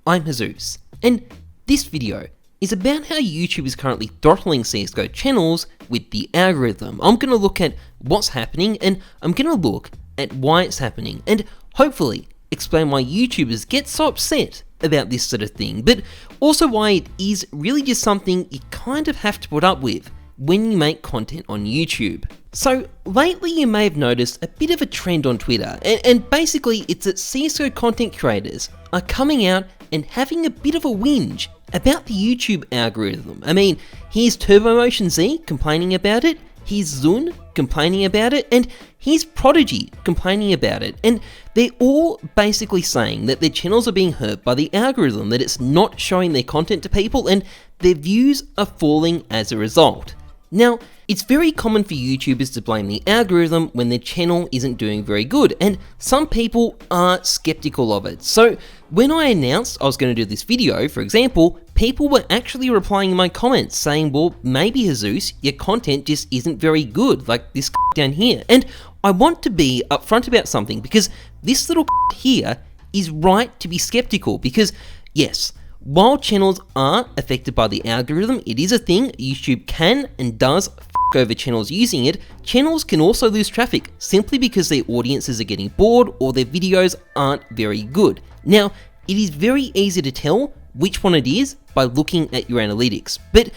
I'm Heyzeus, and this video is about how YouTube is currently throttling CSGO channels with the algorithm. I'm going to look at what's happening, and I'm going to look at why it's happening, and hopefully explain why YouTubers get so upset about this sort of thing, but also why it is really just something you kind of have to put up with when you make content on YouTube. So lately you may have noticed a bit of a trend on Twitter, and basically it's that CSGO content creators are coming out and having a bit of a whinge about the YouTube algorithm. I mean, here's Turbomotion Z complaining about it, here's Zun complaining about it, and here's Prodigy complaining about it, and they're all basically saying that their channels are being hurt by the algorithm, that it's not showing their content to people, and their views are falling as a result. Now, it's very common for YouTubers to blame the algorithm when their channel isn't doing very good, and some people are skeptical of it. So when I announced I was going to do this video, for example, people were actually replying in my comments saying, well, maybe Heyzeus, your content just isn't very good, like this down here. And I want to be upfront about something, because this little here is right to be skeptical, because yes, while channels are affected by the algorithm, it is a thing. YouTube can and does over channels using it. Channels can also lose traffic simply because their audiences are getting bored or their videos aren't very good. Now, it is very easy to tell which one it is by looking at your analytics, but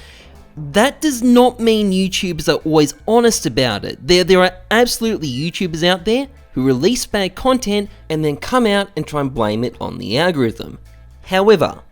that does not mean YouTubers are always honest about it. There are absolutely YouTubers out there who release bad content and then come out and try and blame it on the algorithm. However,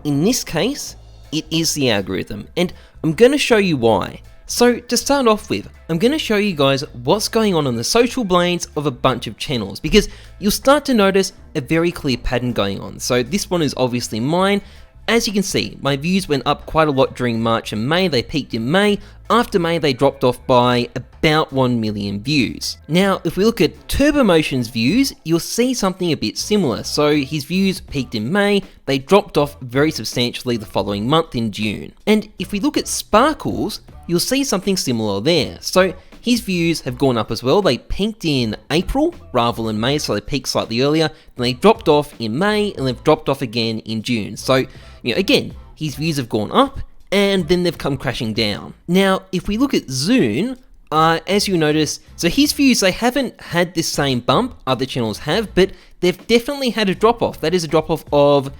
in this case, it is the algorithm, and I'm going to show you why. So to start off with, I'm going to show you guys what's going on the social blades of a bunch of channels, because you'll start to notice a very clear pattern going on. So this one is obviously mine. As you can see, my views went up quite a lot during March and May. They peaked in May. After May, they dropped off by about 1 million views. Now, if we look at Turbomotion's views, you'll see something a bit similar. So his views peaked in May, they dropped off very substantially the following month in June. And if we look at Sparkle's, you'll see something similar there. So his views have gone up as well. They peaked in April rather than May, so they peaked slightly earlier. Then they dropped off in May, and they've dropped off again in June. So, again, his views have gone up, and then they've come crashing down. Now, if we look at Zun, as you notice, so his views, they haven't had this same bump other channels have, but they've definitely had a drop-off. That is a drop-off of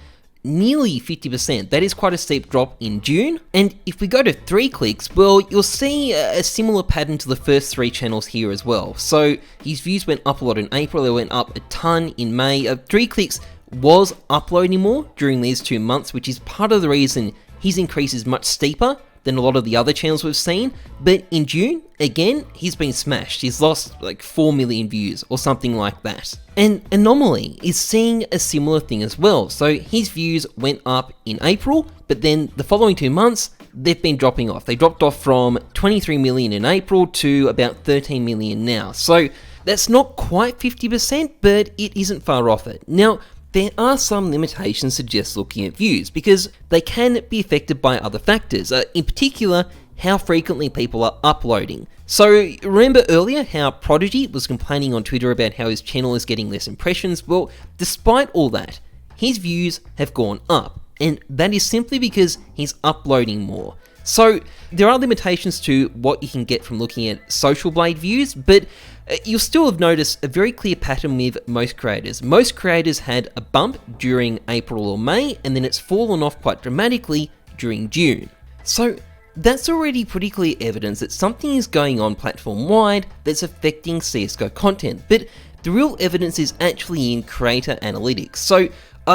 nearly 50%. That is quite a steep drop in June. And if we go to 3 clicks, well, you'll see a similar pattern to the first 3 channels here as well. So his views went up a lot in April, they went up a ton in May. 3 clicks was uploading more during these 2 months, which is part of the reason his increase is much steeper than a lot of the other channels we've seen. But in June, again, he's been smashed. He's lost like 4 million views or something like that. And Anomaly is seeing a similar thing as well. So his views went up in April, but then the following 2 months, they've been dropping off. They dropped off from 23 million in April to about 13 million now. So that's not quite 50%, but it isn't far off it. Now, there are some limitations to just looking at views, because they can be affected by other factors, in particular, how frequently people are uploading. So remember earlier how Prodigy was complaining on Twitter about how his channel is getting less impressions? Well, despite all that, his views have gone up, and that is simply because he's uploading more. So there are limitations to what you can get from looking at social blade views, but you'll still have noticed a very clear pattern with most creators. Most creators had a bump during April or May, and then it's fallen off quite dramatically during June. So that's already pretty clear evidence that something is going on platform-wide that's affecting CSGO content, but the real evidence is actually in creator analytics. So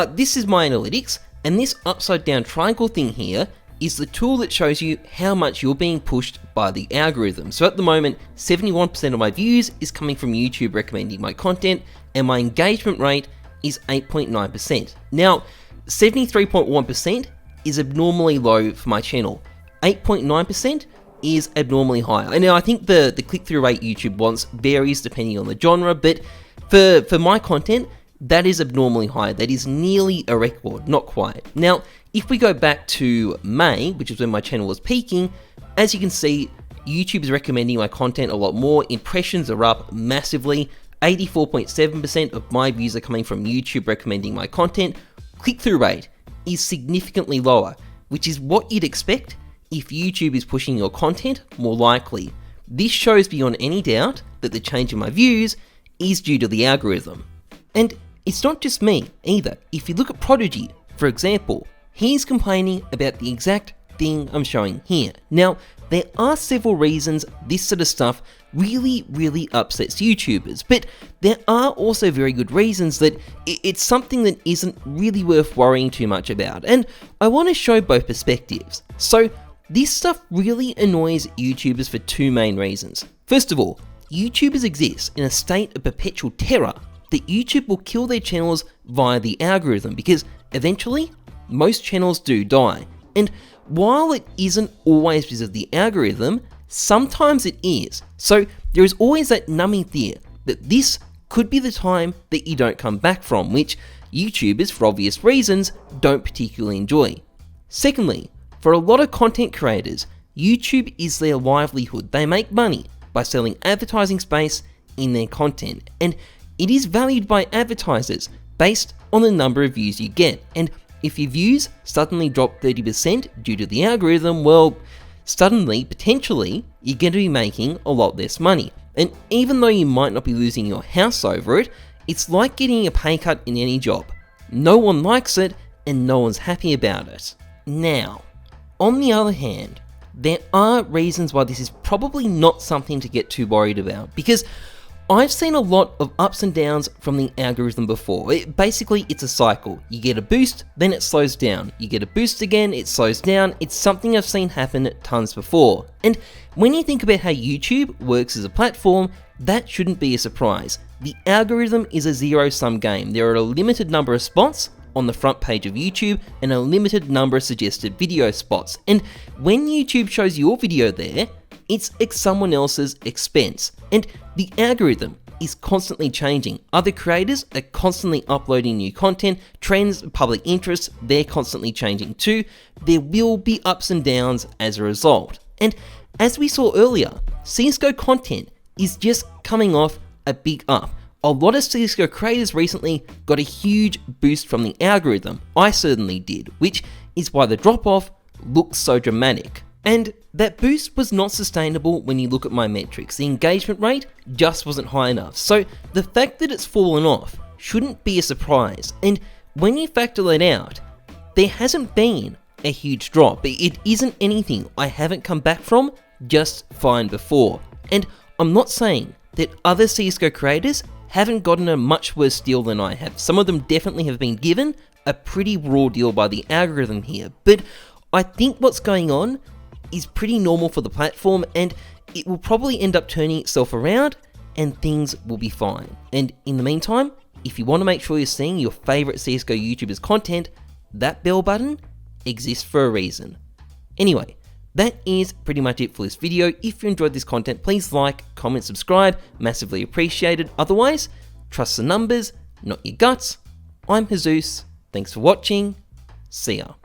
this is my analytics, and this upside down triangle thing here is the tool that shows you how much you're being pushed by the algorithm. So at the moment, 71% of my views is coming from YouTube recommending my content, and my engagement rate is 8.9%. Now, 73.1% is abnormally low for my channel. 8.9% is abnormally high. And now I think the click-through rate YouTube wants varies depending on the genre, but for my content, that is abnormally high. That is nearly a record, not quite. Now, if we go back to May, which is when my channel was peaking, as you can see, YouTube is recommending my content a lot more. Impressions are up massively. 84.7% of my views are coming from YouTube recommending my content. click-through rate is significantly lower, which is what you'd expect if YouTube is pushing your content more likely. This shows beyond any doubt that the change in my views is due to the algorithm. And it's not just me either. If you look at Prodigy, for example, he's complaining about the exact thing I'm showing here. Now, there are several reasons this sort of stuff really upsets YouTubers, but there are also very good reasons that it's something that isn't really worth worrying too much about, and I want to show both perspectives. So, this stuff really annoys YouTubers for two main reasons. First of all, YouTubers exist in a state of perpetual terror that YouTube will kill their channels via the algorithm, because eventually, most channels do die. And while it isn't always because of the algorithm, sometimes it is. So there is always that numbing fear that this could be the time that you don't come back from, which YouTubers, for obvious reasons, don't particularly enjoy. Secondly, for a lot of content creators, YouTube is their livelihood. They make money by selling advertising space in their content, and it is valued by advertisers based on the number of views you get. And if your views suddenly drop 30% due to the algorithm, well, suddenly, potentially, you're going to be making a lot less money. And even though you might not be losing your house over it, it's like getting a pay cut in any job. No one likes it, and no one's happy about it. Now, on the other hand, there are reasons why this is probably not something to get too worried about, because I've seen a lot of ups and downs from the algorithm before. Basically, it's a cycle. You get a boost, then it slows down. You get a boost again, it slows down. It's something I've seen happen tons before. And when you think about how YouTube works as a platform, that shouldn't be a surprise. The algorithm is a zero-sum game. There are a limited number of spots on the front page of YouTube and a limited number of suggested video spots. And when YouTube shows your video there, it's at someone else's expense. And the algorithm is constantly changing. Other creators are constantly uploading new content, trends, public interests, they're constantly changing too. There will be ups and downs as a result. And as we saw earlier, CSGO content is just coming off a big up. A lot of CSGO creators recently got a huge boost from the algorithm. I certainly did, which is why the drop-off looks so dramatic. And that boost was not sustainable when you look at my metrics. The engagement rate just wasn't high enough. So the fact that it's fallen off shouldn't be a surprise. And when you factor that out, there hasn't been a huge drop. It isn't anything I haven't come back from just fine before. And I'm not saying that other CSGO creators haven't gotten a much worse deal than I have. Some of them definitely have been given a pretty raw deal by the algorithm here. But I think what's going on is pretty normal for the platform, and it will probably end up turning itself around and things will be fine. And in the meantime, if you want to make sure you're seeing your favorite CSGO YouTubers content, that bell button exists for a reason. Anyway, that is pretty much it for this video. If you enjoyed this content, please like, comment, subscribe, massively appreciated. Otherwise, trust the numbers, not your guts. I'm Heyzeus, thanks for watching, see ya.